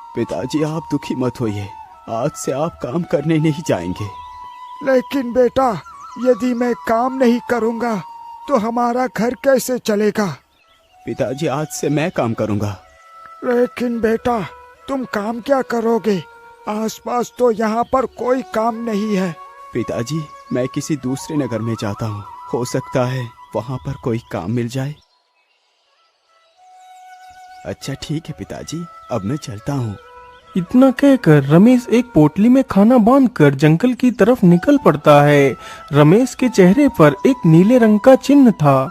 पिताजी आप दुखी मत होइए, आज से आप काम करने नहीं जाएंगे। लेकिन बेटा, यदि मैं काम नहीं करूँगा तो हमारा घर कैसे चलेगा? पिताजी आज से मैं काम करूँगा। लेकिन बेटा, तुम काम क्या करोगे? आसपास तो यहाँ पर कोई काम नहीं है। पिताजी मैं किसी दूसरे नगर में जाता हूँ, हो सकता है वहाँ पर कोई काम मिल जाए। अच्छा ठीक है पिताजी, अब मैं चलता हूँ। इतना कहकर रमेश एक पोटली में खाना बांधकर जंगल की तरफ निकल पड़ता है। रमेश के चेहरे पर एक नीले रंग का चिन्ह था।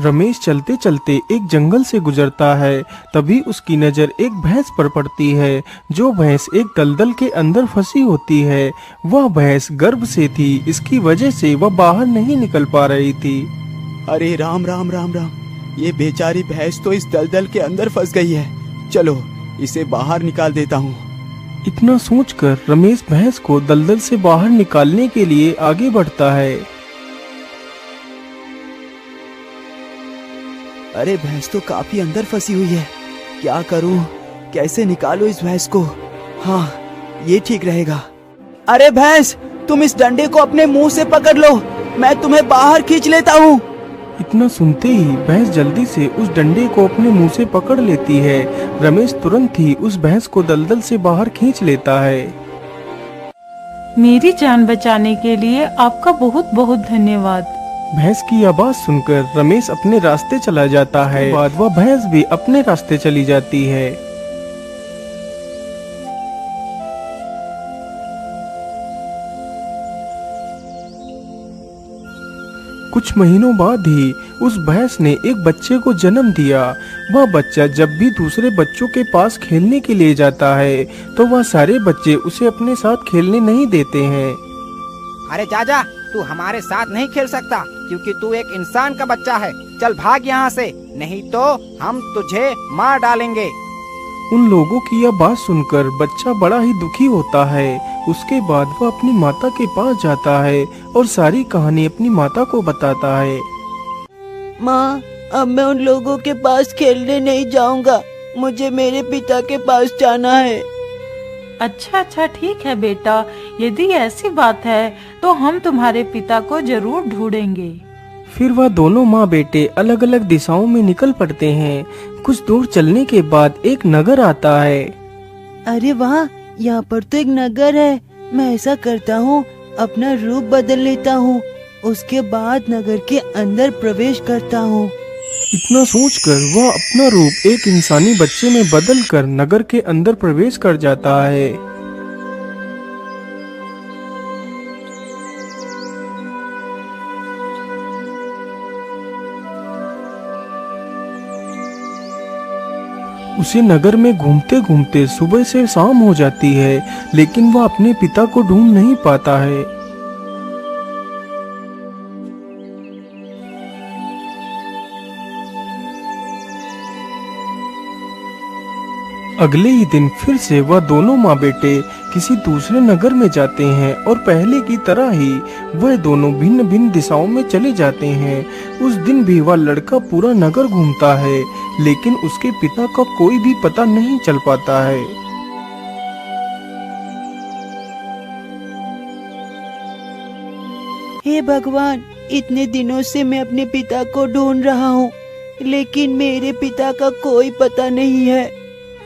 रमेश चलते चलते एक जंगल से गुजरता है। तभी उसकी नज़र एक भैंस पर पड़ती है। जो भैंस एक दलदल के अंदर फंसी होती है। वह भैंस गर्भ से थी, इसकी वजह से वह बाहर नहीं निकल पा रही थी। अरे राम राम राम राम, ये बेचारी भैंस तो इस दलदल के अंदर फंस गई है। चलो इसे बाहर निकाल देता हूँ। इतना सोचकर रमेश भैंस को दलदल से बाहर निकालने के लिए आगे बढ़ता है। अरे भैंस तो काफी अंदर फंसी हुई है, क्या करूं? कैसे निकालूं इस भैंस को? हाँ ये ठीक रहेगा। अरे भैंस, तुम इस डंडे को अपने मुंह से पकड़ लो, मैं तुम्हें बाहर खींच लेता हूँ। इतना सुनते ही भैंस जल्दी से उस डंडे को अपने मुंह से पकड़ लेती है। रमेश तुरंत ही उस भैंस को दलदल से बाहर खींच लेता है। मेरी जान बचाने के लिए आपका बहुत बहुत धन्यवाद। भैंस की आवाज सुनकर रमेश अपने रास्ते चला जाता है। बाद वह भैंस भी अपने रास्ते चली जाती है। कुछ महीनों बाद ही उस भैंस ने एक बच्चे को जन्म दिया। वह बच्चा जब भी दूसरे बच्चों के पास खेलने के लिए जाता है तो वह सारे बच्चे उसे अपने साथ खेलने नहीं देते हैं। अरे जाजा, तू हमारे साथ नहीं खेल सकता क्योंकि तू एक इंसान का बच्चा है। चल भाग यहाँ से, नहीं तो हम तुझे मार डालेंगे। उन लोगों की यह बात सुनकर बच्चा बड़ा ही दुखी होता है। उसके बाद वह अपनी माता के पास जाता है और सारी कहानी अपनी माता को बताता है। माँ, अब मैं उन लोगों के पास खेलने नहीं जाऊंगा, मुझे मेरे पिता के पास जाना है। अच्छा ठीक है बेटा, यदि ऐसी बात है तो हम तुम्हारे पिता को जरूर ढूंढेंगे। फिर वह दोनों माँ बेटे अलग अलग दिशाओं में निकल पड़ते हैं। कुछ दूर चलने के बाद एक नगर आता है। अरे वाह, यहाँ पर तो एक नगर है। मैं ऐसा करता हूँ, अपना रूप बदल लेता हूँ, उसके बाद नगर के अंदर प्रवेश करता हूँ। इतना सोचकर वह अपना रूप एक इंसानी बच्चे में बदलकर नगर के अंदर प्रवेश कर जाता है। उसे नगर में घूमते घूमते सुबह से शाम हो जाती है, लेकिन वह अपने पिता को ढूंढ नहीं पाता है। अगले ही दिन फिर से वह दोनों माँ बेटे किसी दूसरे नगर में जाते हैं और पहले की तरह ही वह दोनों भिन्न भिन्न दिशाओं में चले जाते हैं। उस दिन भी वह लड़का पूरा नगर घूमता है, लेकिन उसके पिता का कोई भी पता नहीं चल पाता है। हे भगवान, इतने दिनों से मैं अपने पिता को ढूंढ रहा हूँ, लेकिन मेरे पिता का कोई पता नहीं है।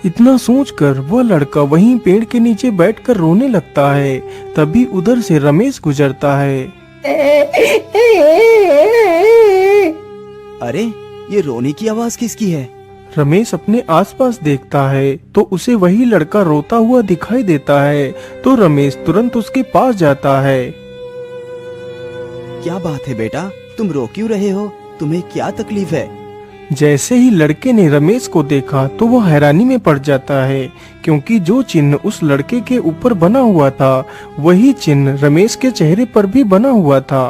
इतना सोचकर वह लड़का वहीं पेड़ के नीचे बैठकर रोने लगता है। तभी उधर से रमेश गुजरता है। अरे ये रोने की आवाज किसकी है? रमेश अपने आसपास देखता है तो उसे वही लड़का रोता हुआ दिखाई देता है। तो रमेश तुरंत उसके पास जाता है। क्या बात है बेटा, तुम रो क्यों रहे हो? तुम्हें क्या तकलीफ है? जैसे ही लड़के ने रमेश को देखा तो वह हैरानी में पड़ जाता है, क्योंकि जो चिन्ह उस लड़के के ऊपर बना हुआ था वही चिन्ह रमेश के चेहरे पर भी बना हुआ था।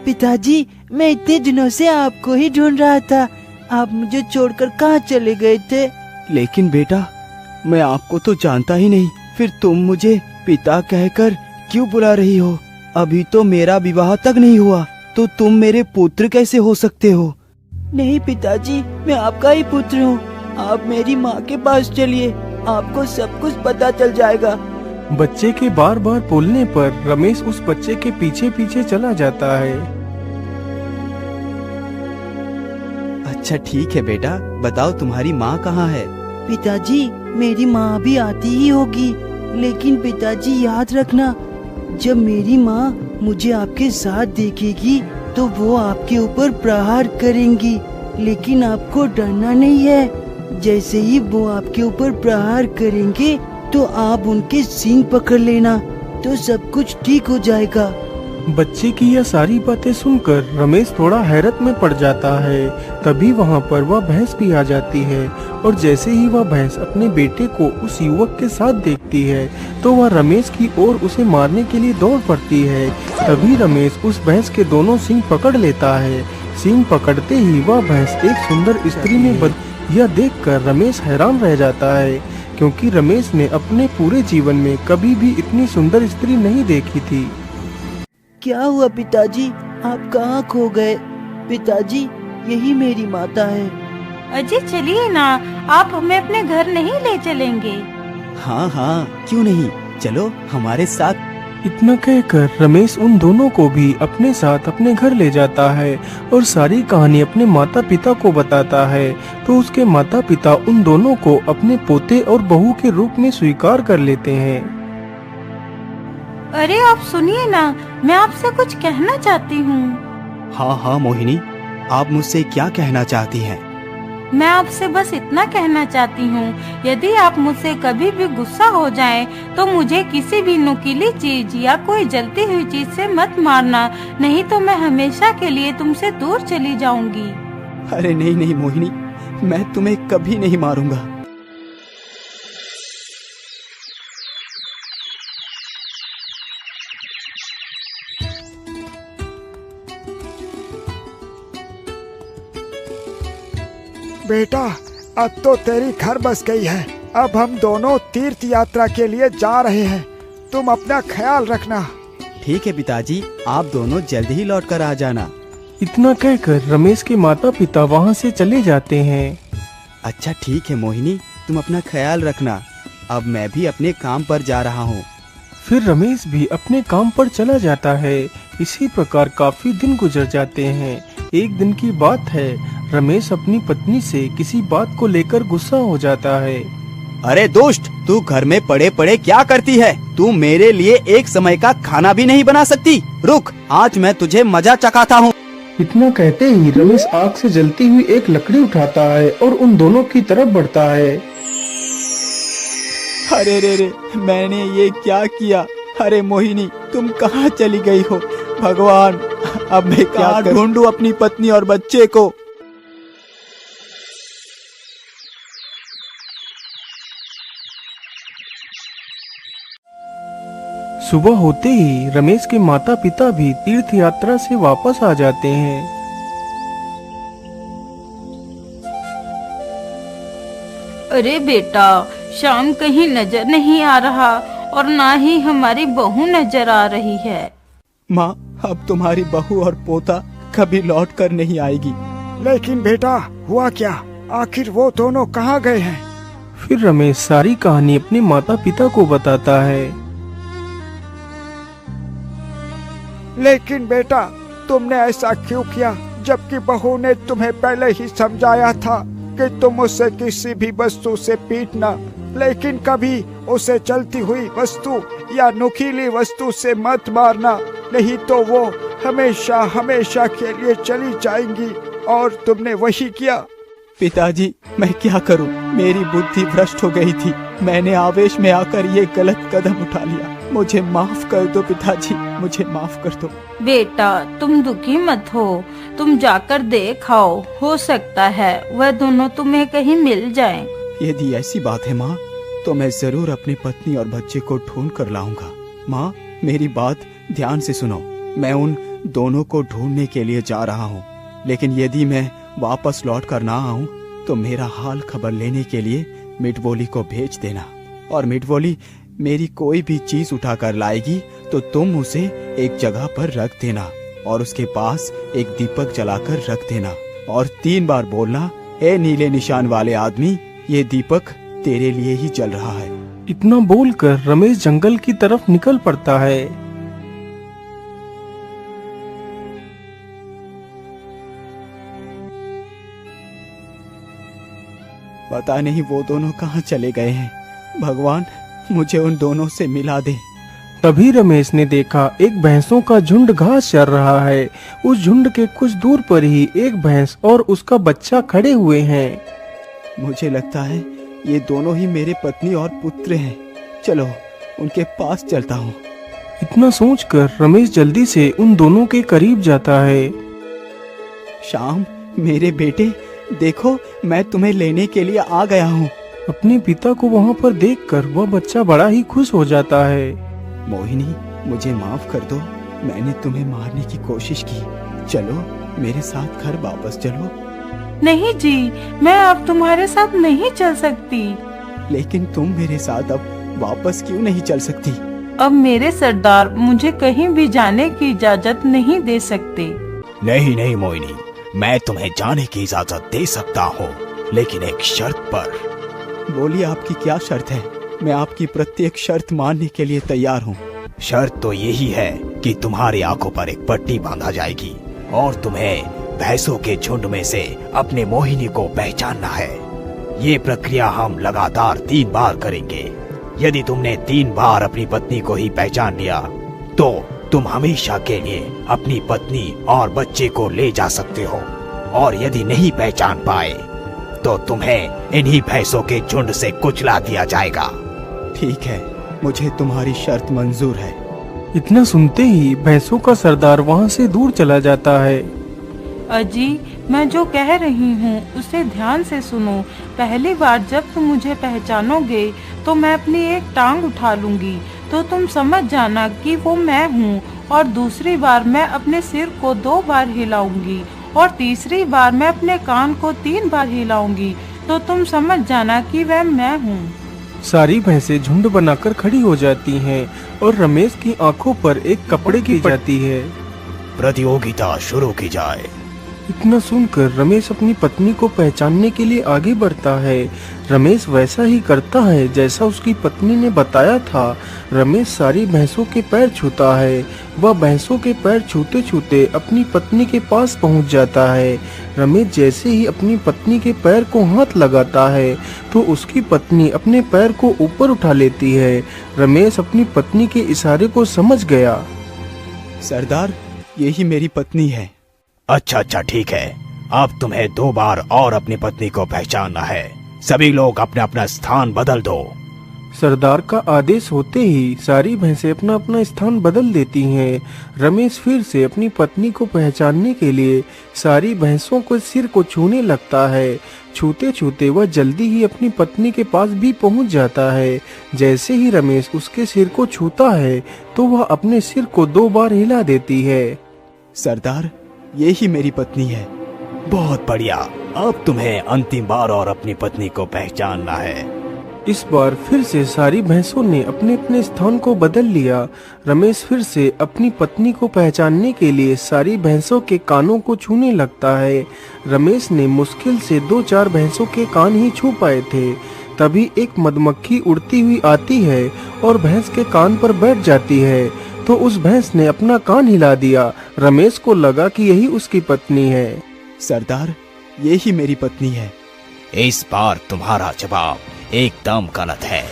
पिताजी, मैं इतने दिनों से आपको ही ढूंढ रहा था। आप मुझे छोड़कर कहाँ चले गए थे? लेकिन बेटा, मैं आपको तो जानता ही नहीं, फिर तुम मुझे पिता कहकर क्यों बुला रही हो? अभी तो मेरा विवाह तक नहीं हुआ, तो तुम मेरे पुत्र कैसे हो सकते हो? नहीं पिताजी, मैं आपका ही पुत्र हूँ। आप मेरी माँ के पास चलिए, आपको सब कुछ पता चल जाएगा। बच्चे के बार बार बोलने पर रमेश उस बच्चे के पीछे पीछे चला जाता है। अच्छा ठीक है बेटा, बताओ तुम्हारी माँ कहाँ है? पिताजी, मेरी माँ भी आती ही होगी, लेकिन पिताजी याद रखना, जब मेरी माँ मुझे आपके साथ देखेगी तो वो आपके ऊपर प्रहार करेंगी, लेकिन आपको डरना नहीं है। जैसे ही वो आपके ऊपर प्रहार करेंगे तो आप उनके सींग पकड़ लेना, तो सब कुछ ठीक हो जाएगा। बच्चे की यह सारी बातें सुनकर रमेश थोड़ा हैरत में पड़ जाता है। तभी वहाँ पर वह भैंस भी आ जाती है और जैसे ही वह भैंस अपने बेटे को उस युवक के साथ देखती है तो वह रमेश की ओर उसे मारने के लिए दौड़ पड़ती है। तभी रमेश उस भैंस के दोनों सींग पकड़ लेता है। सींग पकड़ते ही वह भैंस एक सुंदर स्त्री में यह देखकर रमेश हैरान रह जाता है, क्योंकि रमेश ने अपने पूरे जीवन में कभी भी इतनी सुंदर स्त्री नहीं देखी थी। क्या हुआ पिताजी, आप कहाँ खो गए? पिताजी, यही मेरी माता है। अजी चलिए ना, आप हमें अपने घर नहीं ले चलेंगे? हाँ हाँ, क्यों नहीं, चलो हमारे साथ। इतना कहकर रमेश उन दोनों को भी अपने साथ अपने घर ले जाता है और सारी कहानी अपने माता पिता को बताता है। तो उसके माता पिता उन दोनों को अपने पोते और बहू के रूप में स्वीकार कर लेते हैं। अरे आप सुनिए ना, मैं आपसे कुछ कहना चाहती हूँ। हाँ हाँ मोहिनी, आप मुझसे क्या कहना चाहती हैं? मैं आपसे बस इतना कहना चाहती हूँ, यदि आप मुझसे कभी भी गुस्सा हो जाएं, तो मुझे किसी भी नुकीली चीज या कोई जलती हुई चीज से मत मारना, नहीं तो मैं हमेशा के लिए तुमसे दूर चली जाऊंगी। अरे नहीं नहीं मोहिनी, मैं तुम्हें कभी नहीं मारूंगा। बेटा, अब तो तेरी घर बस गई है। अब हम दोनों तीर्थ यात्रा के लिए जा रहे हैं, तुम अपना ख्याल रखना। ठीक है पिताजी, आप दोनों जल्द ही लौट कर आ जाना। इतना कहकर रमेश के माता पिता वहाँ से चले जाते हैं। अच्छा ठीक है मोहिनी, तुम अपना ख्याल रखना। अब मैं भी अपने काम पर जा रहा हूँ। फिर रमेश भी अपने काम पर चला जाता है। इसी प्रकार काफी दिन गुजर जाते हैं। एक दिन की बात है, रमेश अपनी पत्नी से किसी बात को लेकर गुस्सा हो जाता है। अरे दुष्ट, तू घर में पड़े पड़े क्या करती है? तू मेरे लिए एक समय का खाना भी नहीं बना सकती। रुक, आज मैं तुझे मजा चखाता हूँ। इतना कहते ही रमेश आग से जलती हुई एक लकड़ी उठाता है और उन दोनों की तरफ बढ़ता है। अरे रे रे, मैंने ये क्या किया? अरे मोहिनी, तुम कहाँ चली गई हो? भगवान, अब मैं क्या ढूंढूं अपनी पत्नी और बच्चे को? सुबह होते ही रमेश के माता पिता भी तीर्थ यात्रा से वापस आ जाते हैं। अरे बेटा, शाम कहीं नजर नहीं आ रहा और ना ही हमारी बहू नजर आ रही है। माँ, अब तुम्हारी बहू और पोता कभी लौट कर नहीं आएगी। लेकिन बेटा, हुआ क्या? आखिर वो दोनों कहाँ गए हैं? फिर रमेश सारी कहानी अपने माता पिता को बताता है। लेकिन बेटा, तुमने ऐसा क्यों किया, जबकि बहू ने तुम्हें पहले ही समझाया था कि तुम उसे किसी भी वस्तु से पीटना, लेकिन कभी उसे चलती हुई वस्तु या नुकीली वस्तु से मत मारना, नहीं तो वो हमेशा हमेशा के लिए चली जाएंगी। और तुमने वही किया। पिताजी, मैं क्या करूं? मेरी बुद्धि भ्रष्ट हो गई थी। मैंने आवेश में आकर ये गलत कदम उठा लिया। मुझे माफ कर दो पिताजी, मुझे माफ कर दो। बेटा, तुम दुखी मत हो, तुम जाकर देख आओ, हो सकता है वह दोनों तुम्हें कहीं मिल जाएं। यदि ऐसी बात है माँ, तो मैं जरूर अपनी पत्नी और बच्चे को ढूंढ कर लाऊंगा। माँ, मेरी बात ध्यान से सुनो। मैं उन दोनों को ढूंढने के लिए जा रहा हूँ, लेकिन यदि मैं वापस लौट कर ना आऊं तो मेरा हाल खबर लेने के लिए मिटवोली को भेज देना। और मिटवोली मेरी कोई भी चीज उठा कर लाएगी तो तुम उसे एक जगह पर रख देना और उसके पास एक दीपक जलाकर रख देना और 3 बार बोलना, ए नीले निशान वाले आदमी, ये दीपक तेरे लिए ही जल रहा है। इतना बोलकर रमेश जंगल की तरफ निकल पड़ता है। पता नहीं वो दोनों कहाँ चले गए हैं। भगवान, मुझे उन दोनों से मिला दे। तभी रमेश ने देखा एक भैंसों का झुंड घास चर रहा है। उस झुंड के कुछ दूर पर ही एक भैंस और उसका बच्चा खड़े हुए हैं। मुझे लगता है ये दोनों ही मेरे पत्नी और पुत्र हैं। चलो उनके पास चलता हूँ। इतना सोचकर रमेश जल्दी से उन दोनों के करीब जाता है। श्याम, मेरे बेटे, देखो मैं तुम्हें लेने के लिए आ गया हूँ। अपने पिता को वहाँ पर देखकर वह बच्चा बड़ा ही खुश हो जाता है। मोहिनी, मुझे माफ कर दो, मैंने तुम्हें मारने की कोशिश की। चलो मेरे साथ घर वापस चलो। नहीं जी, मैं अब तुम्हारे साथ नहीं चल सकती। लेकिन तुम मेरे साथ अब वापस क्यों नहीं चल सकती? अब मेरे सरदार मुझे कहीं भी जाने की इजाजत नहीं दे सकते। नहीं नहीं मोहिनी, मैं तुम्हें जाने की इजाजत दे सकता हूँ, लेकिन एक शर्त पर। बोलिए, आपकी क्या शर्त है? मैं आपकी प्रत्येक शर्त मानने के लिए तैयार हूँ। शर्त तो यही है कि तुम्हारी आंखों पर एक पट्टी बांधा जाएगी और तुम्हें भैंसों के झुंड में से अपने मोहिनी को पहचानना है। ये प्रक्रिया हम लगातार 3 बार करेंगे। यदि तुमने 3 बार अपनी पत्नी को ही पहचान लिया तो तुम हमेशा के लिए अपनी पत्नी और बच्चे को ले जा सकते हो, और यदि नहीं पहचान पाए तो तुम्हें इन्हीं भैंसों के झुंड से कुचला दिया जाएगा। ठीक है, मुझे तुम्हारी शर्त मंजूर है। इतना सुनते ही भैंसों का सरदार वहाँ से दूर चला जाता है। अजी, मैं जो कह रही हूँ उसे ध्यान से सुनो। पहली बार जब तुम मुझे पहचानोगे तो मैं अपनी एक टांग उठा लूंगी, तो तुम समझ जाना कि वो मैं हूँ। और दूसरी बार मैं अपने सिर को 2 बार हिलाऊंगी, और तीसरी बार मैं अपने कान को 3 बार हिलाऊंगी, तो तुम समझ जाना कि वह मैं हूँ। सारी भैंसें झुंड बनाकर खड़ी हो जाती हैं और रमेश की आंखों पर एक कपड़े की जाती है। प्रतियोगिता शुरू की जाए। इतना सुनकर रमेश अपनी पत्नी को पहचानने के लिए आगे बढ़ता है। रमेश वैसा ही करता है जैसा उसकी पत्नी ने बताया था। रमेश सारी भैंसों के पैर छूता है। वह भैंसों के पैर छूते छूते अपनी पत्नी के पास पहुंच जाता है। रमेश जैसे ही अपनी पत्नी के पैर को हाथ लगाता है तो उसकी पत्नी अपने पैर को ऊपर उठा लेती है। रमेश अपनी पत्नी के इशारे को समझ गया। सरदार, यही मेरी पत्नी है। अच्छा ठीक है, अब तुम्हें 2 बार और अपनी पत्नी को पहचानना है। सभी लोग अपना अपना स्थान बदल दो। सरदार का आदेश होते ही सारी भैंसें अपना अपना स्थान बदल देती हैं। रमेश फिर से अपनी पत्नी को पहचानने के लिए सारी भैंसों को सिर को छूने लगता है। छूते छूते वह जल्दी ही अपनी पत्नी के पास भी पहुंच जाता है। जैसे ही रमेश उसके सिर को छूता है तो वह अपने सिर को 2 बार हिला देती है। सरदार, ये ही मेरी पत्नी है। बहुत बढ़िया, अब तुम्हें अंतिम बार और अपनी पत्नी को पहचानना है। इस बार फिर से सारी भैंसों ने अपने अपने स्थान को बदल लिया। रमेश फिर से अपनी पत्नी को पहचानने के लिए सारी भैंसों के कानों को छूने लगता है। रमेश ने मुश्किल से 2-4 भैंसों के कान ही छू पाए थे। तभी एक मधुमक्खी उड़ती हुई आती है और भैंस के कान पर बैठ जाती है, तो उस भैंस ने अपना कान हिला दिया। रमेश को लगा कि यही उसकी पत्नी है। सरदार, ये ही मेरी पत्नी है। इस बार तुम्हारा जवाब एकदम गलत है।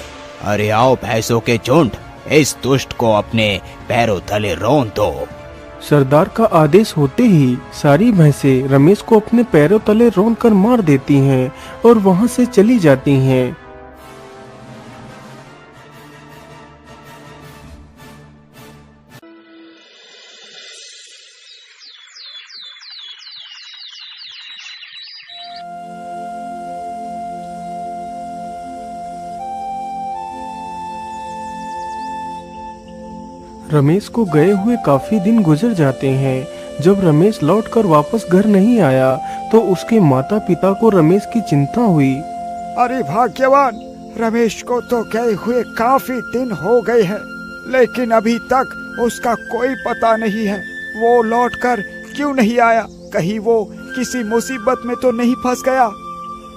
अरे आओ भैंसों के झुंड, इस दुष्ट को अपने पैरों तले रौंद दो। सरदार का आदेश होते ही सारी भैंसें रमेश को अपने पैरों तले रौंद कर मार देती हैं और वहां से चली जाती हैं। रमेश को गए हुए काफी दिन गुजर जाते हैं। जब रमेश लौटकर वापस घर नहीं आया तो उसके माता पिता को रमेश की चिंता हुई। अरे भाग्यवान, रमेश को तो गए हुए काफी दिन हो गए हैं, लेकिन अभी तक उसका कोई पता नहीं है। वो लौटकर क्यों नहीं आया? कहीं वो किसी मुसीबत में तो नहीं फंस गया?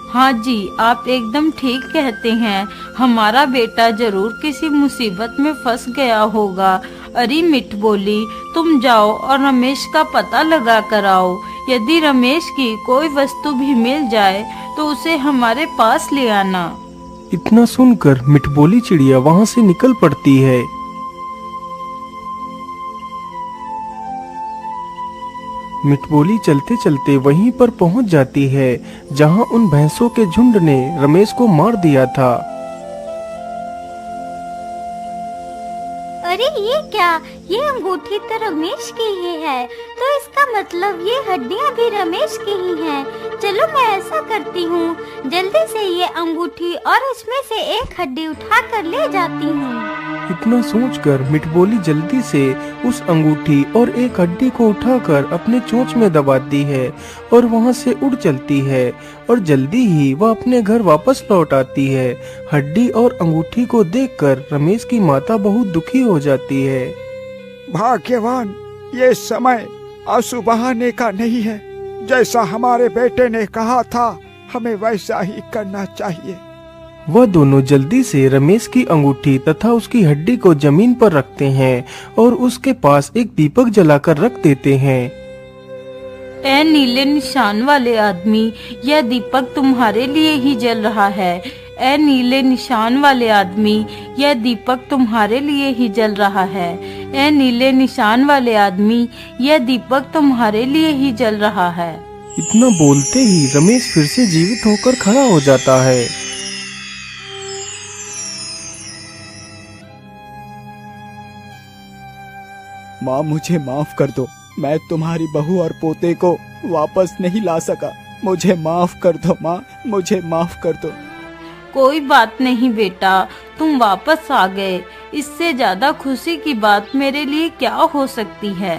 हाँ जी, आप एकदम ठीक कहते हैं। हमारा बेटा जरूर किसी मुसीबत में फंस गया होगा। अरे मिठ बोली, तुम जाओ और रमेश का पता लगा कर आओ। यदि रमेश की कोई वस्तु भी मिल जाए तो उसे हमारे पास ले आना। इतना सुनकर मिठबोली चिड़िया वहाँ से निकल पड़ती है। मिठबोली चलते चलते वहीं पर पहुंच जाती है जहां उन भैंसों के झुंड ने रमेश को मार दिया था। अरे ये क्या, ये अंगूठी तो रमेश की ही है, तो इसका मतलब ये हड्डियां भी रमेश की ही हैं। चलो मैं ऐसा करती हूँ, जल्दी से ये अंगूठी और इसमें से एक हड्डी उठा कर ले जाती हूँ। इतना सोचकर मिठबोली जल्दी से उस अंगूठी और एक हड्डी को उठाकर अपने चोंच में दबाती है और वहां से उड़ चलती है और जल्दी ही वह अपने घर वापस लौट आती है। हड्डी और अंगूठी को देखकर रमेश की माता बहुत दुखी हो जाती है। भाग्यवान, ये समय आंसू बहाने का नहीं है। जैसा हमारे बेटे ने कहा था, हमें वैसा ही करना चाहिए। वह दोनों जल्दी से रमेश की अंगूठी तथा उसकी हड्डी को जमीन पर रखते हैं और उसके पास एक दीपक जलाकर रख देते हैं। ए नीले निशान वाले आदमी, यह दीपक तुम्हारे लिए ही जल रहा है। ए नीले निशान वाले आदमी, यह दीपक तुम्हारे लिए ही जल रहा है। ए नीले निशान वाले आदमी, यह दीपक तुम्हारे लिए ही जल रहा है। इतना बोलते ही रमेश फिर से जीवित होकर खड़ा हो जाता है। माँ, मुझे माफ कर दो। मैं तुम्हारी बहू और पोते को वापस नहीं ला सका। मुझे माफ कर दो माँ, मुझे माफ कर दो। कोई बात नहीं बेटा, तुम वापस आ गए। इससे ज्यादा खुशी की बात मेरे लिए क्या हो सकती है।